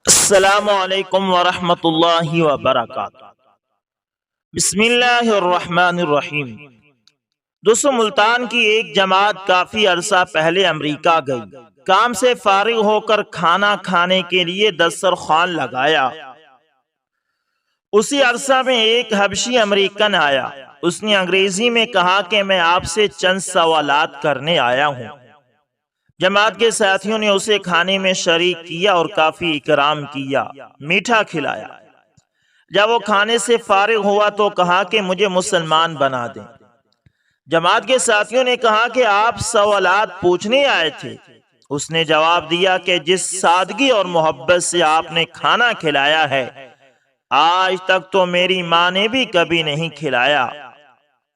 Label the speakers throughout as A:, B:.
A: السلام علیکم ورحمۃ اللہ وبرکاتہ۔ بسم اللہ الرحمن الرحیم۔ دوستو، ملتان کی ایک جماعت کافی عرصہ پہلے امریکہ گئی۔ کام سے فارغ ہو کر کھانا کھانے کے لیے دسترخوان لگایا۔ اسی عرصہ میں ایک حبشی امریکن آیا۔ اس نے انگریزی میں کہا کہ میں آپ سے چند سوالات کرنے آیا ہوں۔ جماعت کے ساتھیوں نے اسے کھانے میں شریک کیا اور کافی اکرام کیا، میٹھا کھلایا۔ جب وہ کھانے سے فارغ ہوا تو کہا کہ مجھے مسلمان بنا دیں۔ جماعت کے ساتھیوں نے کہا کہ آپ سوالات پوچھنے آئے تھے۔ اس نے جواب دیا کہ جس سادگی اور محبت سے آپ نے کھانا کھلایا ہے، آج تک تو میری ماں نے بھی کبھی نہیں کھلایا۔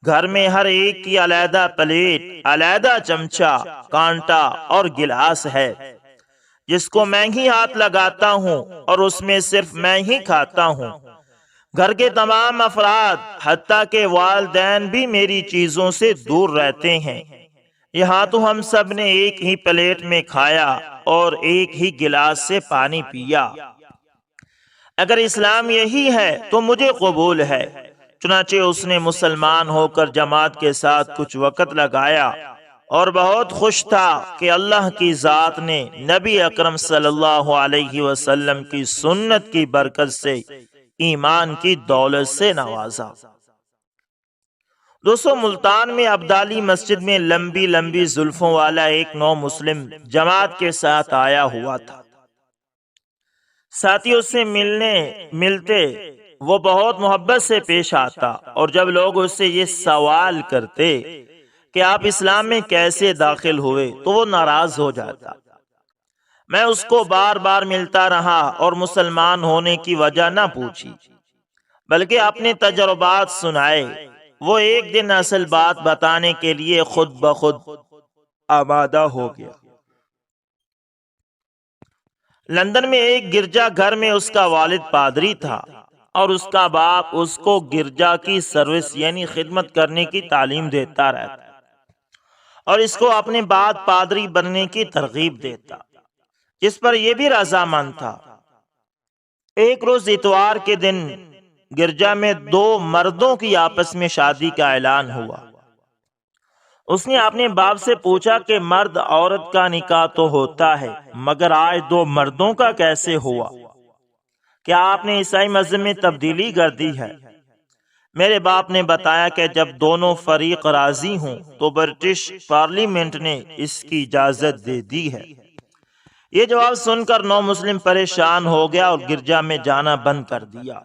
A: گھر میں ہر ایک کی علیحدہ پلیٹ، علیحدہ چمچہ، کانٹا اور گلاس ہے، جس کو میں ہی ہاتھ لگاتا ہوں اور اس میں صرف میں ہی کھاتا ہوں۔ گھر کے تمام افراد حتیٰ کہ والدین بھی میری چیزوں سے دور رہتے ہیں۔ یہاں تو ہم سب نے ایک ہی پلیٹ میں کھایا اور ایک ہی گلاس سے پانی پیا۔ اگر اسلام یہی ہے تو مجھے قبول ہے۔ چنانچہ اس نے مسلمان ہو کر جماعت کے ساتھ کچھ وقت لگایا اور بہت خوش تھا کہ اللہ کی ذات نے نبی اکرم صلی اللہ علیہ وسلم کی سنت کی برکت سے ایمان کی دولت سے نوازا۔ دوستو، ملتان میں ابدالی مسجد میں لمبی لمبی زلفوں والا ایک نو مسلم جماعت کے ساتھ آیا ہوا تھا۔ ساتھی اس سے ملتے وہ بہت محبت سے پیش آتا، اور جب لوگ اس سے یہ سوال کرتے کہ آپ اسلام میں کیسے داخل ہوئے تو وہ ناراض ہو جاتا۔ میں اس کو بار بار ملتا رہا اور مسلمان ہونے کی وجہ نہ پوچھی، بلکہ اپنے تجربات سنائے۔ وہ ایک دن اصل بات بتانے کے لیے خود بخود آمادہ ہو گیا۔ لندن میں ایک گرجا گھر میں اس کا والد پادری تھا اور اس کا باپ اس کو گرجا کی سروس یعنی خدمت کرنے کی تعلیم دیتا رہتا اور اس کو اپنے بعد پادری بننے کی ترغیب دیتا، جس پر یہ بھی رضامند تھا۔ ایک روز اتوار کے دن گرجا میں دو مردوں کی آپس میں شادی کا اعلان ہوا۔ اس نے اپنے باپ سے پوچھا کہ مرد عورت کا نکاح تو ہوتا ہے، مگر آج دو مردوں کا کیسے ہوا؟ کیا آپ نے عیسائی مذہب میں تبدیلی کر دی ہے؟ میرے باپ نے بتایا کہ جب دونوں فریق راضی ہوں تو برٹش پارلیمنٹ نے اس کی اجازت دے دی ہے۔ یہ جواب سن کر نو مسلم پریشان ہو گیا اور گرجا میں جانا بند کر دیا۔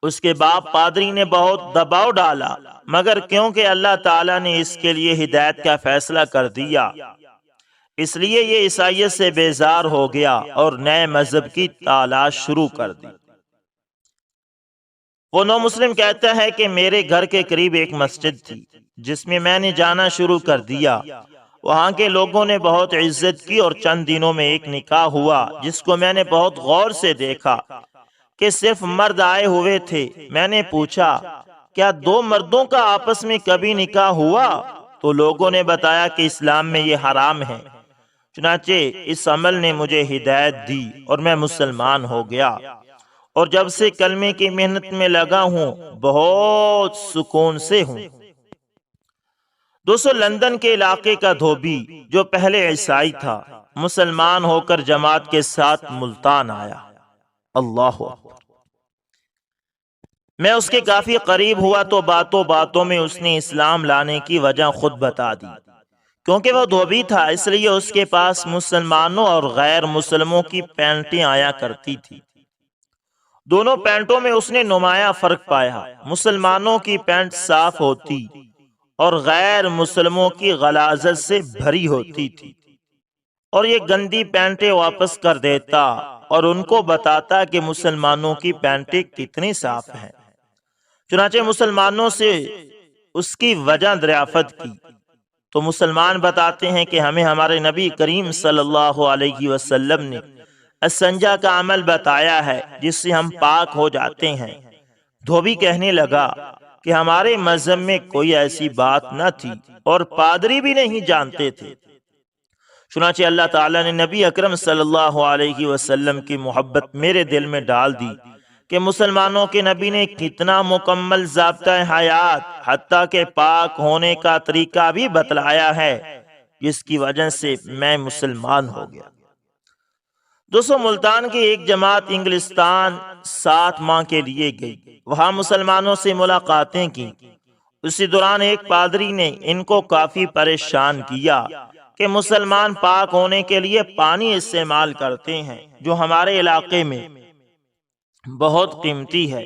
A: اس کے باپ پادری نے بہت دباؤ ڈالا، مگر کیونکہ اللہ تعالیٰ نے اس کے لیے ہدایت کا فیصلہ کر دیا، اس لیے یہ عیسائیت سے بیزار ہو گیا اور نئے مذہب کی تلاش شروع کر دی۔ وہ نو مسلم کہتا ہے کہ میرے گھر کے قریب ایک مسجد تھی جس میں نے جانا شروع کر دیا۔ وہاں کے لوگوں نے بہت عزت کی اور چند دنوں میں ایک نکاح ہوا جس کو میں نے بہت غور سے دیکھا کہ صرف مرد آئے ہوئے تھے۔ میں نے پوچھا کیا دو مردوں کا آپس میں کبھی نکاح ہوا؟ تو لوگوں نے بتایا کہ اسلام میں یہ حرام ہے۔ چنانچہ اس عمل نے مجھے ہدایت دی اور میں مسلمان ہو گیا، اور جب سے کلمے کی محنت میں لگا ہوں بہت سکون سے ہوں۔ دوستو، لندن کے علاقے کا دھوبی جو پہلے عیسائی تھا، مسلمان ہو کر جماعت کے ساتھ ملتان آیا۔ اللہ اکبر۔ میں اس کے کافی قریب ہوا تو باتوں باتوں میں اس نے اسلام لانے کی وجہ خود بتا دی۔ کیونکہ وہ دھوبی تھا اس لیے اس کے پاس مسلمانوں اور غیر مسلموں کی پینٹیں آیا کرتی تھی۔ دونوں پینٹوں میں اس نے نمایاں فرق پایا۔ مسلمانوں کی پینٹ صاف ہوتی اور غیر مسلموں کی غلاظت سے بھری ہوتی تھی، اور یہ گندی پینٹیں واپس کر دیتا اور ان کو بتاتا کہ مسلمانوں کی پینٹیں کتنی صاف ہیں۔ چنانچہ مسلمانوں سے اس کی وجہ دریافت کی تو مسلمان بتاتے ہیں کہ ہمیں ہمارے نبی کریم صلی اللہ علیہ وسلم نے استنجا کا عمل بتایا ہے جس سے ہم پاک ہو جاتے ہیں۔ دھوبی کہنے لگا کہ ہمارے مذہب میں کوئی ایسی بات نہ تھی اور پادری بھی نہیں جانتے تھے۔ چنانچہ اللہ تعالیٰ نے نبی اکرم صلی اللہ علیہ وسلم کی محبت میرے دل میں ڈال دی کہ مسلمانوں کے نبی نے کتنا مکمل ضابطہ حیات حتیٰ کہ پاک ہونے کا طریقہ بھی بتلایا ہے، جس کی وجہ سے میں مسلمان ہو گیا۔ دوستو، ملتان کی ایک جماعت انگلستان 7 ماہ کے لیے گئی، وہاں مسلمانوں سے ملاقاتیں کی۔ اسی دوران ایک پادری نے ان کو کافی پریشان کیا کہ مسلمان پاک ہونے کے لیے پانی استعمال کرتے ہیں جو ہمارے علاقے میں بہت قیمتی ہے،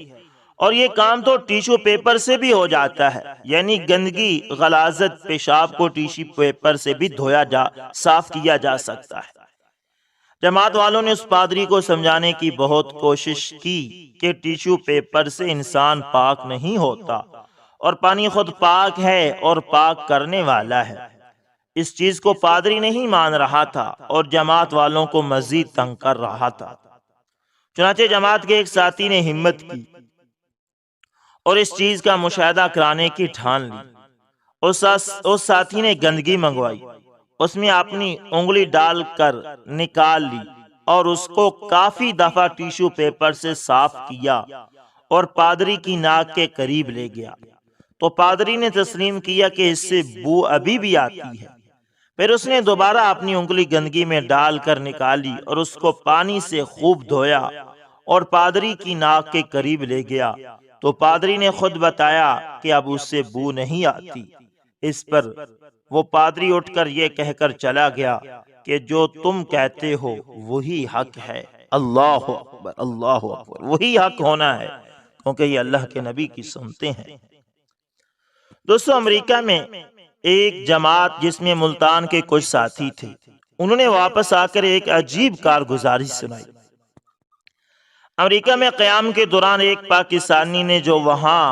A: اور یہ کام تو ٹیشو پیپر سے بھی ہو جاتا ہے، یعنی گندگی، غلاظت، پیشاب کو ٹیشو پیپر سے بھی صاف کیا جا سکتا ہے۔ جماعت والوں نے اس پادری کو سمجھانے کی بہت کوشش کی کہ ٹیشو پیپر سے انسان پاک نہیں ہوتا، اور پانی خود پاک ہے اور پاک کرنے والا ہے۔ اس چیز کو پادری نہیں مان رہا تھا اور جماعت والوں کو مزید تنگ کر رہا تھا۔ چنانچہ جماعت کے ایک ساتھی نے ہمت کی اور اس چیز کا مشاہدہ کرانے کی ٹھان لی۔ اس ساتھی نے گندگی منگوائی، اس میں اپنی انگلی ڈال کر نکال لی اور اس کو کافی دفعہ ٹیشو پیپر سے صاف کیا اور پادری کی ناک کے قریب لے گیا تو پادری نے تسلیم کیا کہ اس سے بو ابھی بھی آتی ہے۔ پھر اس نے دوبارہ اپنی انگلی گندگی میں ڈال کر نکالی اور اس کو پانی سے خوب دھویا اور پادری کی ناک کے قریب لے گیا تو پادری نے خود بتایا کہ اب اس سے بو نہیں آتی۔ اس پر وہ پادری اٹھ کر یہ کہہ کر چلا گیا کہ جو تم کہتے ہو وہی حق ہے۔ اللہ اکبر، اللہ اکبر، وہی حق ہونا ہے، کیونکہ یہ اللہ کے نبی کی سنتے ہیں۔ دوستو، امریکہ میں ایک جماعت جس میں ملتان کے کچھ ساتھی تھے، انہوں نے واپس آ کر ایک عجیب کارگزاری سنائی۔ امریکہ میں قیام کے دوران ایک پاکستانی نے جو وہاں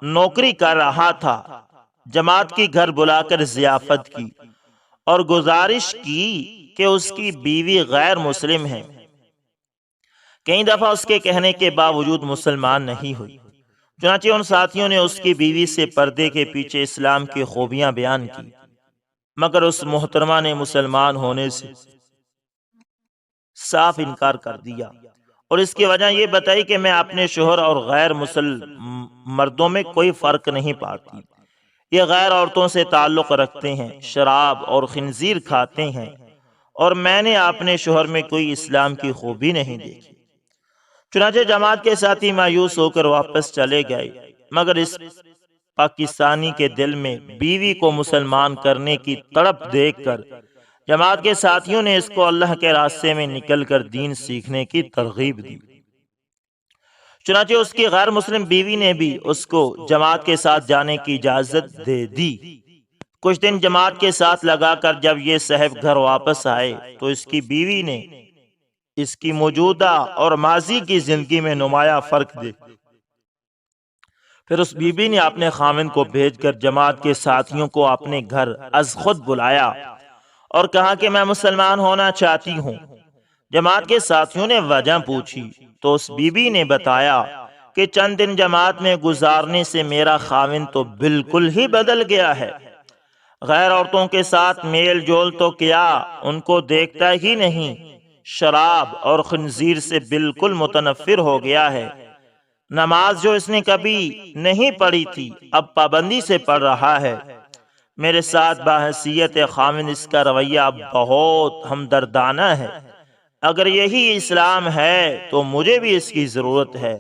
A: نوکری کر رہا تھا، جماعت کی گھر بلا کر ضیافت کی اور گزارش کی کہ اس کی بیوی غیر مسلم ہے۔ کئی دفعہ اس کے کہنے کے باوجود مسلمان نہیں ہوئی۔ چنانچہ ان ساتھیوں نے اس کی بیوی سے پردے کے پیچھے اسلام کی خوبیاں بیان کی، مگر اس محترمہ نے مسلمان ہونے سے صاف انکار کر دیا، اور اس کی وجہ یہ بتائی کہ میں اپنے شوہر اور غیر مسلم مردوں میں کوئی فرق نہیں پاتی، یہ غیر عورتوں سے تعلق رکھتے ہیں، شراب اور خنزیر کھاتے ہیں، اور میں نے اپنے شوہر میں کوئی اسلام کی خوبی نہیں دیکھی۔ چنانچہ جماعت کے ساتھی مایوس ہو کر واپس چلے گئے، مگر اس پاکستانی کے دل میں بیوی کو مسلمان کرنے کی تڑپ دیکھ کر جماعت کے ساتھیوں نے اس کو اللہ کے راستے میں نکل کر دین سیکھنے کی ترغیب دی۔ چنانچہ اس کی غیر مسلم بیوی نے بھی اس کو جماعت کے ساتھ جانے کی اجازت دے دی۔ کچھ دن جماعت کے ساتھ لگا کر جب یہ صاحب گھر واپس آئے تو اس کی بیوی نے اس کی موجودہ اور ماضی کی زندگی میں نمایاں فرق دیکھا۔ پھر اس بی بی نے اپنے خاوند کو بھیج کر جماعت کے ساتھیوں کو اپنے گھر از خود بلایا اور کہا کہ میں مسلمان ہونا چاہتی ہوں۔ جماعت کے ساتھیوں نے وجہ پوچھی تو اس بی بی نے بتایا کہ چند دن جماعت میں گزارنے سے میرا خاوند تو بالکل ہی بدل گیا ہے، غیر عورتوں کے ساتھ میل جول تو کیا، ان کو دیکھتا ہی نہیں، شراب اور خنزیر سے بالکل متنفر ہو گیا ہے، نماز جو اس نے کبھی نہیں پڑھی تھی اب پابندی سے پڑھ رہا ہے، میرے ساتھ بحیثیت خاوند اس کا رویہ اب بہت ہمدردانہ ہے، اگر یہی اسلام ہے تو مجھے بھی اس کی ضرورت ہے۔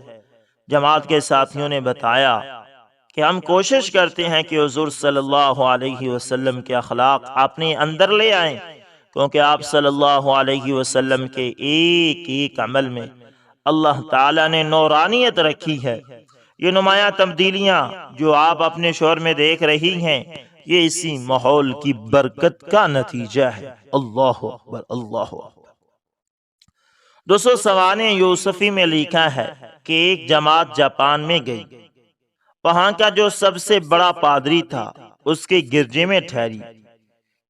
A: جماعت کے ساتھیوں نے بتایا کہ ہم کوشش کرتے ہیں کہ حضور صلی اللہ علیہ وسلم کے اخلاق اپنے اندر لے آئیں، کیونکہ آپ صلی اللہ علیہ وسلم کے ایک ایک عمل میں اللہ تعالیٰ نے نورانیت رکھی ہے۔ یہ نمایاں تبدیلیاں جو آپ اپنے شوہر میں دیکھ رہی ہیں، یہ اسی ماحول کی برکت کا نتیجہ ہے۔ اللہ اکبر، اللہ اکبر۔ دوستو، سوانح یوسفی میں لکھا ہے کہ ایک جماعت جاپان میں گئی، وہاں کا جو سب سے بڑا پادری تھا اس کے گرجے میں ٹھہری،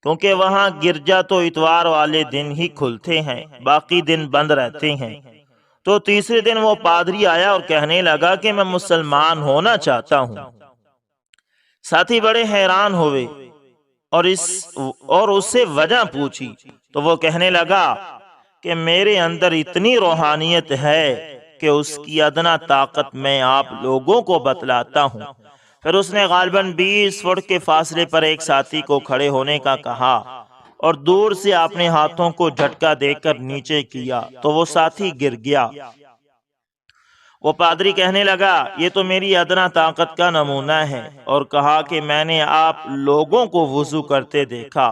A: کیونکہ وہاں گرجا تو اتوار والے دن ہی کھلتے ہیں، باقی دن بند رہتے ہیں۔ تو تیسرے دن وہ پادری آیا اور کہنے لگا کہ میں مسلمان ہونا چاہتا ہوں۔ ساتھی بڑے حیران ہوئے اور اس سے وجہ پوچھی تو وہ کہنے لگا کہ میرے اندر اتنی روحانیت ہے کہ اس کی ادنا طاقت میں آپ لوگوں کو بتلاتا ہوں۔ پھر اس نے غالباً 20 فٹ کے فاصلے پر ایک ساتھی کو کھڑے ہونے کا کہا اور دور سے اپنے ہاتھوں کو جھٹکا دے کر نیچے کیا تو وہ ساتھی گر گیا۔ وہ پادری کہنے لگا یہ تو میری ادنا طاقت کا نمونہ ہے، اور کہا کہ میں نے آپ لوگوں کو وضو کرتے دیکھا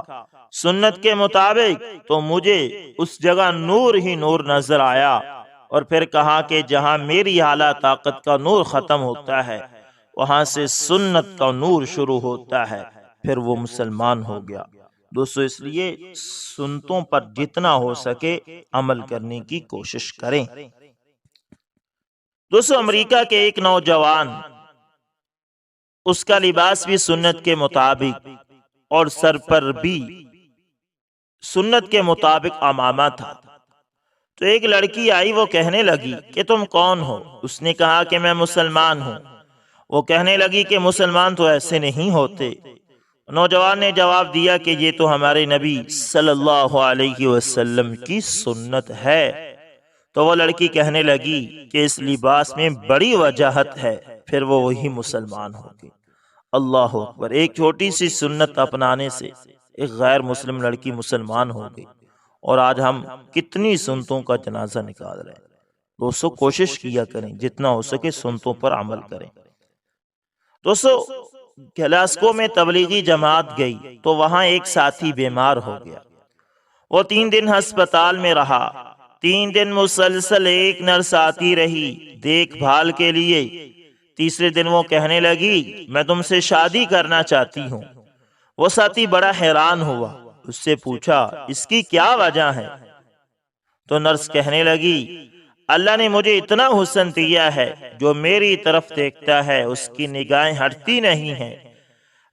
A: سنت کے مطابق تو مجھے اس جگہ نور ہی نور نظر آیا، اور پھر کہا کہ جہاں میری اعلیٰ طاقت کا نور ختم ہوتا ہے وہاں سے سنت کا نور شروع ہوتا ہے۔ پھر وہ مسلمان ہو گیا۔ دوستو اس لیے سنتوں پر جتنا ہو سکے عمل کرنے کی کوشش کریں۔ دوستو امریکہ کے ایک نوجوان، اس کا لباس بھی سنت کے مطابق اور سر پر بھی سنت کے مطابق عمامہ تھا۔ تو ایک لڑکی آئی، وہ کہنے لگی کہ تم کون ہو؟ اس نے کہا کہ میں مسلمان ہوں۔ وہ کہنے لگی کہ مسلمان تو ایسے نہیں ہوتے۔ نوجوان نے جواب دیا کہ یہ تو ہمارے نبی صلی اللہ علیہ وسلم کی سنت ہے۔ تو وہ لڑکی کہنے لگی کہ اس لباس میں بڑی وجاہت ہے۔ پھر وہ وہی مسلمان ہو گئی۔ اللہ اکبر! ایک چھوٹی سی سنت اپنانے سے ایک غیر مسلم لڑکی مسلمان ہو گئی، اور آج ہم کتنی سنتوں کا جنازہ نکال رہے ہیں۔ دوستو کوشش کیا کریں جتنا ہو سکے سنتوں پر عمل کریں۔ دوستو گلاسکو میں تبلیغی جماعت گئی تو وہاں ایک ساتھی بیمار ہو گیا۔ وہ 3 دن ہسپتال میں رہا۔ 3 دن مسلسل ایک نرس آتی رہی دیکھ بھال کے لیے۔ تیسرے دن وہ کہنے لگی میں تم سے شادی کرنا چاہتی ہوں۔ وہ ساتھی بڑا حیران ہوا، اس سے پوچھا اس کی کیا وجہ ہے؟ تو نرس کہنے لگی اللہ نے مجھے اتنا حسن دیا ہے، جو میری طرف دیکھتا ہے اس کی نگاہیں ہٹتی نہیں ہیں،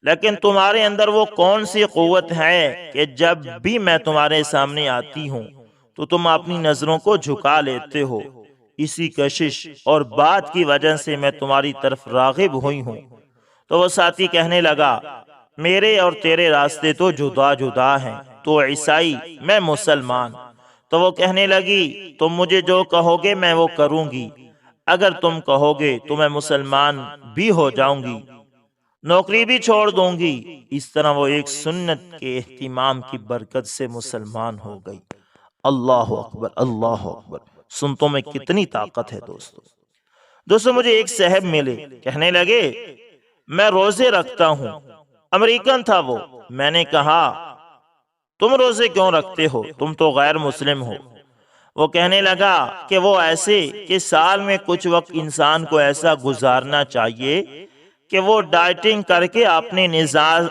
A: لیکن تمہارے اندر وہ کون سی قوت ہے کہ جب بھی میں تمہارے سامنے آتی ہوں تو تم اپنی نظروں کو جھکا لیتے ہو۔ اسی کشش اور بات کی وجہ سے میں تمہاری طرف راغب ہوئی ہوں۔ تو وہ ساتھی کہنے لگا میرے اور تیرے راستے تو جدا جدا ہیں، تو عیسائی میں مسلمان۔ تو وہ کہنے لگی تم مجھے جو کہو گے میں وہ کروں گی، اگر تم کہو گے تو میں مسلمان بھی ہو جاؤں گی، نوکری بھی چھوڑ دوں گی۔ اس طرح وہ ایک سنت کے اہتمام کی برکت سے مسلمان ہو گئی۔ اللہ اکبر! اللہ اکبر! سنتوں میں کتنی طاقت ہے دوستو مجھے ایک صاحب ملے، کہنے لگے میں روزے رکھتا ہوں۔ امریکن تھا وہ۔ میں نے کہا تم روزے کیوں رکھتے ہو؟ تم تو غیر مسلم ہو۔ وہ کہنے لگا کہ وہ ایسے کہ سال میں کچھ وقت انسان کو ایسا گزارنا چاہیے کہ وہ ڈائٹنگ کر کے اپنے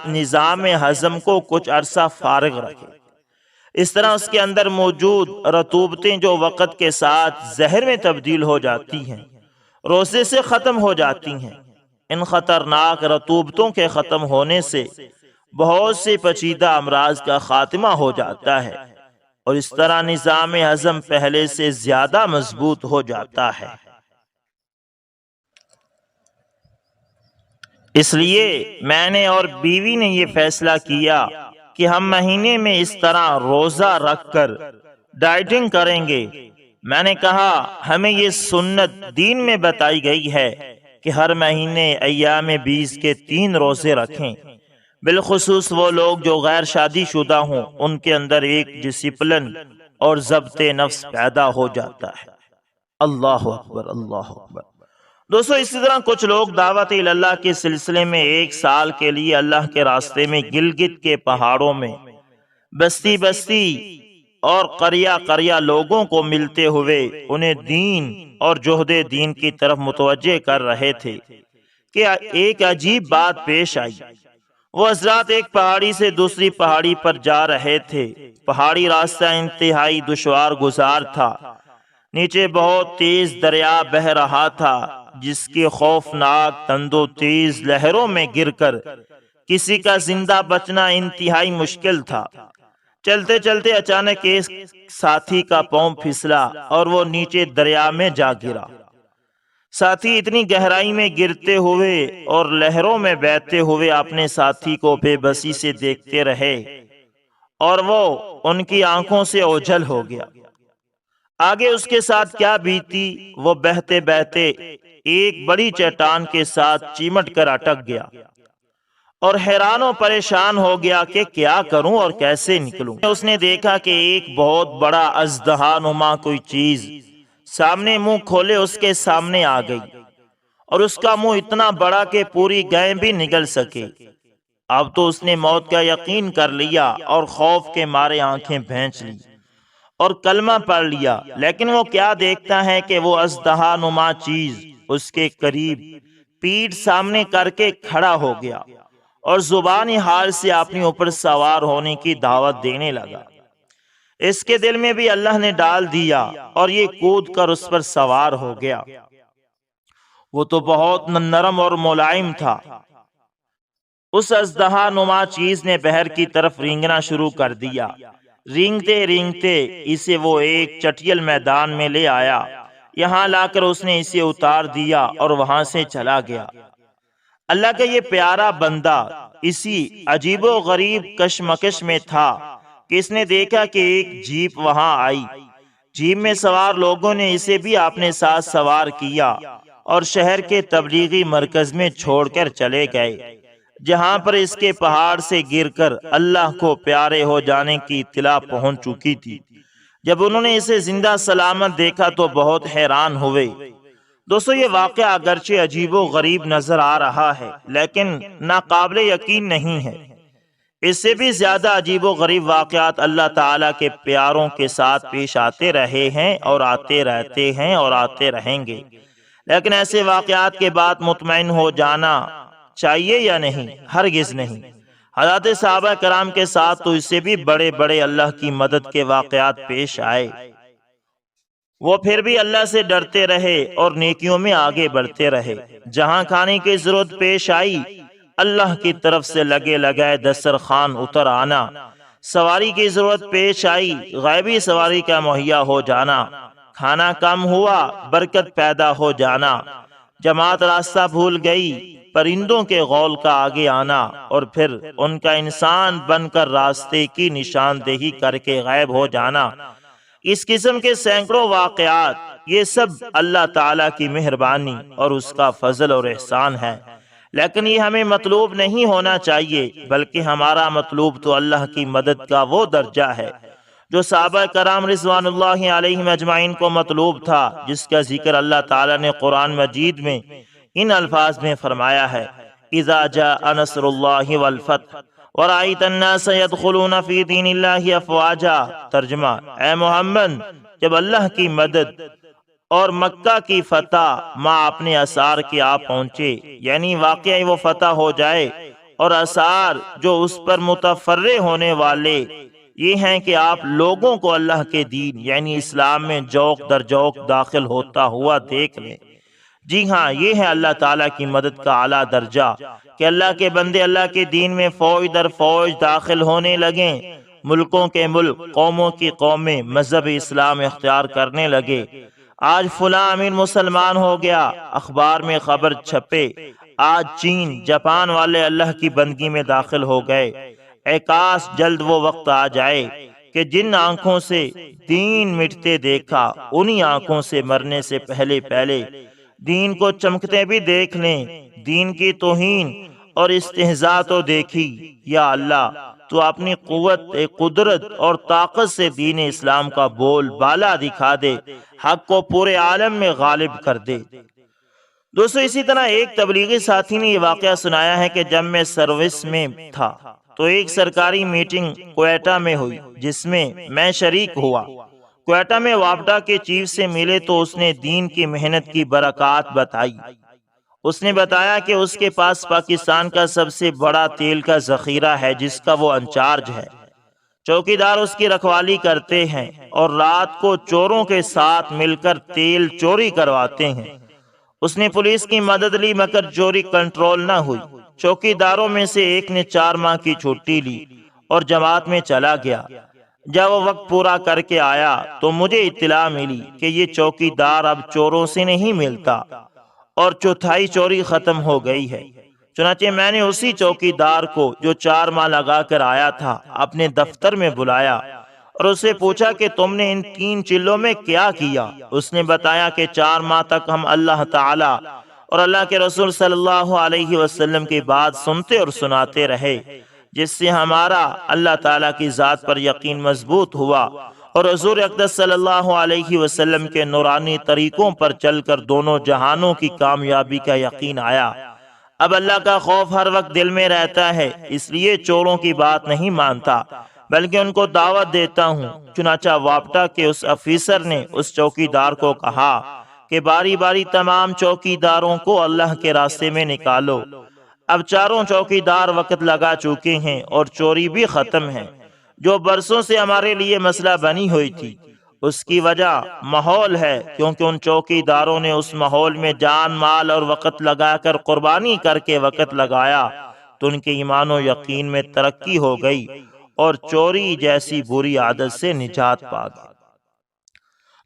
A: نظام ہضم کو کچھ عرصہ فارغ رکھے۔ اس طرح اس کے اندر موجود رطوبتیں جو وقت کے ساتھ زہر میں تبدیل ہو جاتی ہیں، روزے سے ختم ہو جاتی ہیں۔ ان خطرناک رطوبتوں کے ختم ہونے سے بہت سے پیچیدہ امراض کا خاتمہ ہو جاتا ہے، اور اس طرح نظام ہضم پہلے سے زیادہ مضبوط ہو جاتا ہے۔ اس لیے میں نے اور بیوی نے یہ فیصلہ کیا کہ ہم مہینے میں اس طرح روزہ رکھ کر ڈائٹنگ کریں گے۔ میں نے کہا ہمیں یہ سنت دین میں بتائی گئی ہے کہ ہر مہینے ایام 20 کے 3 روزے رکھیں۔ بالخصوص وہ لوگ جو غیر شادی شدہ ہوں، ان کے اندر ایک ڈسپلن اور ضبط نفس پیدا ہو جاتا ہے۔ اللہ اکبر! اللہ اکبر! دوستو اسی طرح کچھ لوگ دعوت اللہ کے سلسلے میں 1 سال کے لیے اللہ کے راستے میں گلگت کے پہاڑوں میں بستی بستی اور قریہ قریہ لوگوں کو ملتے ہوئے انہیں دین اور جہد دین کی طرف متوجہ کر رہے تھے کہ ایک عجیب بات پیش آئی۔ وہ حضرات ایک پہاڑی سے دوسری پہاڑی پر جا رہے تھے۔ پہاڑی راستہ انتہائی دشوار گزار تھا۔ نیچے بہت تیز دریا بہہ رہا تھا، جس کے خوفناک تندو تیز لہروں میں گر کر کسی کا زندہ بچنا انتہائی مشکل تھا۔ چلتے چلتے اچانک ایک ساتھی کا پاؤں پھسلا اور وہ نیچے دریا میں جا گرا۔ ساتھی اتنی گہرائی میں گرتے ہوئے اور لہروں میں بہتے ہوئے اپنے ساتھی کو بے بسی سے دیکھتے رہے، اور وہ ان کی آنکھوں سے اوجھل ہو گیا۔ آگے اس کے ساتھ کیا بیتی، وہ بہتے بہتے ایک بڑی چٹان کے ساتھ چمٹ کر اٹک گیا اور حیران و پریشان ہو گیا کہ کیا کروں اور کیسے نکلوں۔ اس نے دیکھا کہ ایک بہت بڑا اژدہا نما کوئی چیز سامنے منہ کھولے اس کے سامنے آ گئی، اور اس کا منہ اتنا بڑا کہ پوری گائے بھی نگل سکے۔ اب تو اس نے موت کا یقین کر لیا اور خوف کے مارے آنکھیں بھینچ لی اور کلمہ پڑھ لیا، لیکن وہ کیا دیکھتا ہے کہ وہ اژدہا نما چیز اس کے قریب پیٹھ سامنے کر کے کھڑا ہو گیا اور زبانی حال سے اپنے اوپر سوار ہونے کی دعوت دینے لگا۔ اس کے دل میں بھی اللہ نے ڈال دیا اور یہ کود کر اس پر سوار ہو گیا۔ وہ تو بہت نرم اور ملائم تھا۔ اس اژدہا نما چیز نے بحر کی طرف رینگنا شروع کر دیا۔ رینگتے رینگتے اسے وہ ایک چٹیل میدان میں لے آیا۔ یہاں لا کر اس نے اسے اتار دیا اور وہاں سے چلا گیا۔ اللہ کا یہ پیارا بندہ اسی عجیب و غریب کشمکش میں تھا کہ اس نے دیکھا کہ ایک جیپ وہاں آئی۔ جیپ میں سوار لوگوں نے اسے بھی اپنے ساتھ سوار کیا اور شہر کے تبلیغی مرکز میں چھوڑ کر چلے گئے، جہاں پر اس کے پہاڑ سے گر کر اللہ کو پیارے ہو جانے کی اطلاع پہنچ چکی تھی۔ جب انہوں نے اسے زندہ سلامت دیکھا تو بہت حیران ہوئے۔ دوستو، یہ واقعہ اگرچہ عجیب و غریب نظر آ رہا ہے لیکن ناقابل یقین نہیں ہے۔ اس سے بھی زیادہ عجیب و غریب واقعات اللہ تعالیٰ کے پیاروں کے ساتھ پیش آتے رہے ہیں اور آتے رہتے ہیں اور آتے رہیں گے، لیکن ایسے واقعات کے بعد مطمئن ہو جانا چاہیے یا نہیں؟ ہرگز نہیں۔ حضرات صحابہ کرام کے ساتھ تو اس سے بھی بڑے بڑے اللہ کی مدد کے واقعات پیش آئے۔ وہ پھر بھی اللہ سے ڈرتے رہے اور نیکیوں میں آگے بڑھتے رہے۔ جہاں کھانے کی ضرورت پیش آئی، اللہ کی طرف سے لگے لگائے دسترخوان اتر آنا۔ سواری کی ضرورت پیش آئی، غیبی سواری کا مہیا ہو جانا۔ کھانا کم ہوا، برکت پیدا ہو جانا۔ جماعت راستہ بھول گئی، پرندوں کے غول کا آگے آنا اور پھر ان کا انسان بن کر راستے کی نشاندہی کر کے غائب ہو جانا۔ اس قسم کے سینکڑوں واقعات، یہ سب اللہ تعالیٰ کی مہربانی اور اس کا فضل اور احسان ہے، لیکن یہ ہمیں مطلوب نہیں ہونا چاہیے، بلکہ ہمارا مطلوب تو اللہ کی مدد کا وہ درجہ ہے جو صحابہ کرام رضوان اللہ علیہم اجمعین کو مطلوب تھا، جس کا ذکر اللہ تعالیٰ نے قرآن مجید میں ان الفاظ میں فرمایا ہے: اذا جاء نصر اللہ والفتح وَرَأَيْتَ النَّاسَ يَدْخُلُونَ فِي دِينِ اللَّهِ أَفْوَاجًا۔ ترجمہ: اے محمد، جب اللہ کی مدد اور مکہ کی فتح ماں اپنے اثار کے آ پہنچے، یعنی واقعی وہ فتح ہو جائے اور اثار جو اس پر متفرع ہونے والے یہ ہیں کہ آپ لوگوں کو اللہ کے دین یعنی اسلام میں جوق در جوق داخل ہوتا ہوا دیکھ لیں۔ جی ہاں، یہ ہے اللہ تعالیٰ کی مدد کا اعلیٰ درجہ کہ اللہ کے بندے اللہ کے دین میں فوج در فوج داخل ہونے لگیں، ملکوں کے ملک، قوموں کی قومیں مذہب اسلام اختیار کرنے لگے۔ آج فلاں امیر مسلمان ہو گیا، اخبار میں خبر چھپے، آج چین، جاپان والے اللہ کی بندگی میں داخل ہو گئے۔ اے کاش جلد وہ وقت آ جائے کہ جن آنکھوں سے دین مٹتے دیکھا، انہی آنکھوں سے مرنے سے پہلے پہلے دین کو چمکتے بھی دیکھ لیں۔ دین کی توہین اور استہزاء تو دیکھی، یا اللہ تو اپنی قوت، قدرت اور طاقت سے دین اسلام کا بول بالا دکھا دے، حق کو پورے عالم میں غالب کر دے۔ دوستو، اسی طرح ایک تبلیغی ساتھی نے یہ واقعہ سنایا ہے کہ جب میں سروس میں تھا تو ایک سرکاری میٹنگ کوئٹہ میں ہوئی جس میں شریک ہوا۔ کوئٹہ میں وابڈا کے چیف سے ملے تو اس نے دین کی محنت کی برکات بتائی۔ اس نے بتایا کہ اس کے پاس پاکستان کا سب سے بڑا تیل کا ذخیرہ ہے جس کا وہ انچارج ہے۔ چوکیدار اس کی رکھوالی کرتے ہیں اور رات کو چوروں کے ساتھ مل کر تیل چوری کرواتے ہیں۔ اس نے پولیس کی مدد لی مگر چوری کنٹرول نہ ہوئی۔ چوکیداروں میں سے ایک نے 4 ماہ کی چھٹی لی اور جماعت میں چلا گیا۔ جب وہ وقت پورا کر کے آیا تو مجھے اطلاع ملی کہ یہ چوکیدار اب چوروں سے نہیں ملتا اور چوتھائی چوری ختم ہو گئی ہے۔ چنانچہ میں نے اسی چوکیدار کو جو 4 ماہ لگا کر آیا تھا اپنے دفتر میں بلایا اور اسے پوچھا کہ تم نے ان 3 چلوں میں کیا کیا؟ اس نے بتایا کہ 4 ماہ تک ہم اللہ تعالی اور اللہ کے رسول صلی اللہ علیہ وسلم کی بات سنتے اور سناتے رہے، جس سے ہمارا اللہ تعالیٰ کی ذات پر یقین مضبوط ہوا اور حضور اقدس صلی اللہ علیہ وسلم کے نورانی طریقوں پر چل کر دونوں جہانوں کی کامیابی کا یقین آیا۔ اب اللہ کا خوف ہر وقت دل میں رہتا ہے، اس لیے چوروں کی بات نہیں مانتا بلکہ ان کو دعوت دیتا ہوں۔ چنانچہ واپٹا کے اس افیسر نے اس چوکیدار کو کہا کہ باری باری تمام چوکیداروں کو اللہ کے راستے میں نکالو۔ اب چاروں چوکیدار وقت لگا چکے ہیں اور چوری بھی ختم ہے، جو برسوں سے ہمارے لیے مسئلہ بنی ہوئی تھی۔ اس کی وجہ ماحول ہے، کیونکہ ان چوکیداروں نے اس ماحول میں جان مال اور وقت لگا کر قربانی کر کے وقت لگایا تو ان کے ایمان و یقین میں ترقی ہو گئی اور چوری جیسی بری عادت سے نجات پا گئے۔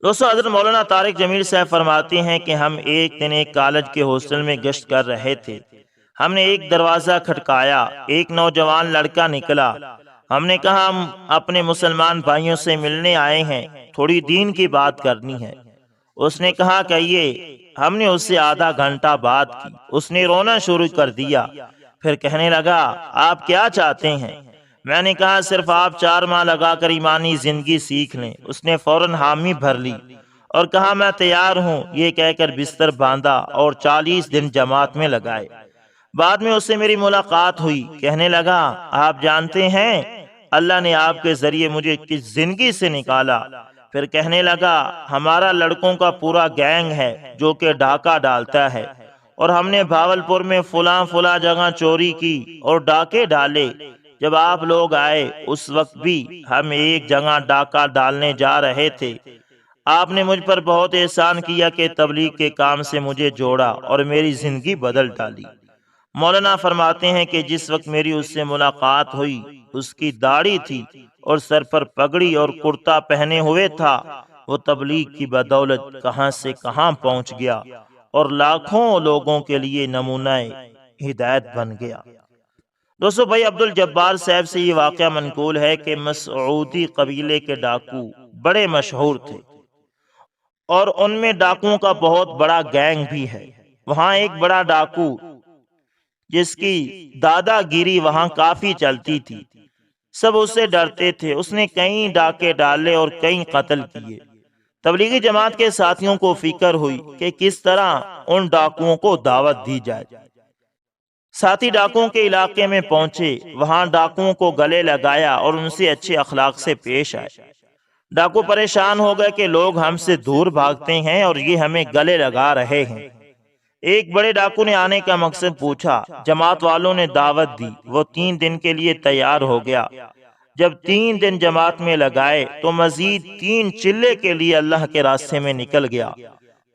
A: دوستو، حضرت مولانا طارق جمیل صاحب فرماتے ہیں کہ ہم ایک دن ایک کالج کے ہاسٹل میں گشت کر رہے تھے۔ ہم نے ایک دروازہ کھٹکایا، ایک نوجوان لڑکا نکلا۔ ہم نے کہا ہم اپنے مسلمان بھائیوں سے ملنے آئے ہیں، تھوڑی دین کی بات کرنی ہے۔ اس نے کہا کہیے۔ ہم نے اس سے آدھا گھنٹہ بات کی۔ اس نے رونا شروع کر دیا، پھر کہنے لگا آپ کیا چاہتے ہیں؟ میں نے کہا صرف آپ 4 ماہ لگا کر ایمانی زندگی سیکھ لیں۔ اس نے فوراً حامی بھر لی اور کہا میں تیار ہوں۔ یہ کہہ کر بستر باندھا اور 40 دن جماعت میں لگائے۔ بعد میں اس سے میری ملاقات ہوئی، کہنے لگا آپ جانتے ہیں اللہ نے آپ کے ذریعے مجھے کس زندگی سے نکالا؟ پھر کہنے لگا ہمارا لڑکوں کا پورا گینگ ہے جو کہ ڈاکہ ڈالتا ہے، اور ہم نے بھاولپور میں فلاں جگہ چوری کی اور ڈاکے ڈالے۔ جب آپ لوگ آئے اس وقت بھی ہم ایک جگہ ڈاکہ ڈالنے جا رہے تھے۔ آپ نے مجھ پر بہت احسان کیا کہ تبلیغ کے کام سے مجھے جوڑا اور میری زندگی بدل ڈالی۔ مولانا فرماتے ہیں کہ جس وقت میری اس سے ملاقات ہوئی، اس کی داڑھی تھی اور سر پر پگڑی اور کرتا پہنے ہوئے تھا۔ وہ تبلیغ کی بدولت کہاں سے کہاں پہنچ گیا اور لاکھوں لوگوں کے لیے نمونہ ہدایت بن گیا۔ دوستو، بھائی عبد الجبار صاحب سے یہ واقعہ منقول ہے کہ مسعودی قبیلے کے ڈاکو بڑے مشہور تھے اور ان میں ڈاکوؤں کا بہت بڑا گینگ بھی ہے۔ وہاں ایک بڑا ڈاکو جس کی دادا گیری وہاں کافی چلتی تھی، سب اس سے ڈرتے تھے۔ اس نے کئی ڈاکے ڈالے اور کئی قتل کیے۔ تبلیغی جماعت کے ساتھیوں کو فکر ہوئی کہ کس طرح ان ڈاکوؤں کو دعوت دی جائے۔ ساتھی ڈاکوؤں کے علاقے میں پہنچے، وہاں ڈاکوؤں کو گلے لگایا اور ان سے اچھے اخلاق سے پیش آئے۔ ڈاکو پریشان ہو گئے کہ لوگ ہم سے دور بھاگتے ہیں اور یہ ہمیں گلے لگا رہے ہیں۔ ایک بڑے ڈاکو نے آنے کا مقصد پوچھا، جماعت والوں نے دعوت دی، وہ 3 دن کے لیے تیار ہو گیا۔ جب 3 دن جماعت میں لگائے تو مزید 3 چلے کے لیے اللہ کے راستے میں نکل گیا۔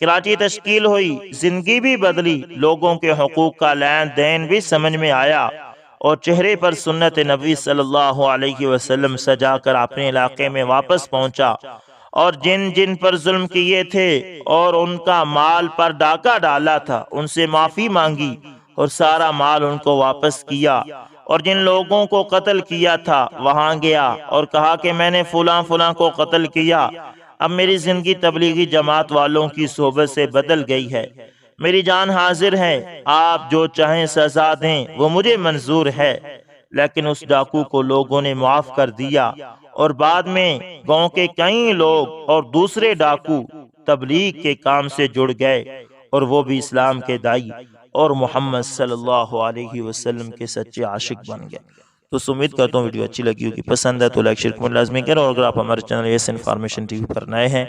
A: کراچی تشکیل ہوئی، زندگی بھی بدلی، لوگوں کے حقوق کا لین دین بھی سمجھ میں آیا اور چہرے پر سنت نبی صلی اللہ علیہ وسلم سجا کر اپنے علاقے میں واپس پہنچا، اور جن جن پر ظلم کیے تھے اور ان کا مال پر ڈاکہ ڈالا تھا ان سے معافی مانگی اور سارا مال ان کو واپس کیا، اور جن لوگوں کو قتل کیا تھا وہاں گیا اور کہا کہ میں نے فلاں کو قتل کیا۔ اب میری زندگی تبلیغی جماعت والوں کی صحبت سے بدل گئی ہے، میری جان حاضر ہے، آپ جو چاہیں سزا دیں وہ مجھے منظور ہے۔ لیکن اس ڈاکو کو لوگوں نے معاف کر دیا، اور بعد میں گاؤں کے کئی لوگ اور دوسرے ڈاکو تبلیغ کے کام سے جڑ گئے، اور وہ بھی اسلام کے دائی اور محمد صلی اللہ علیہ وسلم کے سچے عاشق بن گئے۔ تو امید کرتا ہوں ویڈیو اچھی لگی ہوگی، پسند ہے تو لائک شیئر کمنٹ لازمی کریں، اور اگر آپ ہمارے چینل ایس انفارمیشن ٹی وی پر نئے ہیں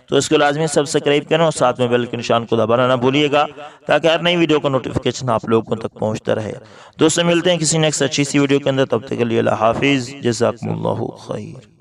A: تو اس کو لازمی سبسکرائب کریں اور ساتھ میں بیل کے نشان کو دبانا نہ بھولیے گا تاکہ ہر نئی ویڈیو کا نوٹیفیکیشن آپ لوگوں تک پہنچتا رہے۔ دوستوں، ملتے ہیں کسی نیکسٹ اچھی سی ویڈیو کے اندر، تب تک کے لیے اللہ حافظ، جزاکم اللہ خیر۔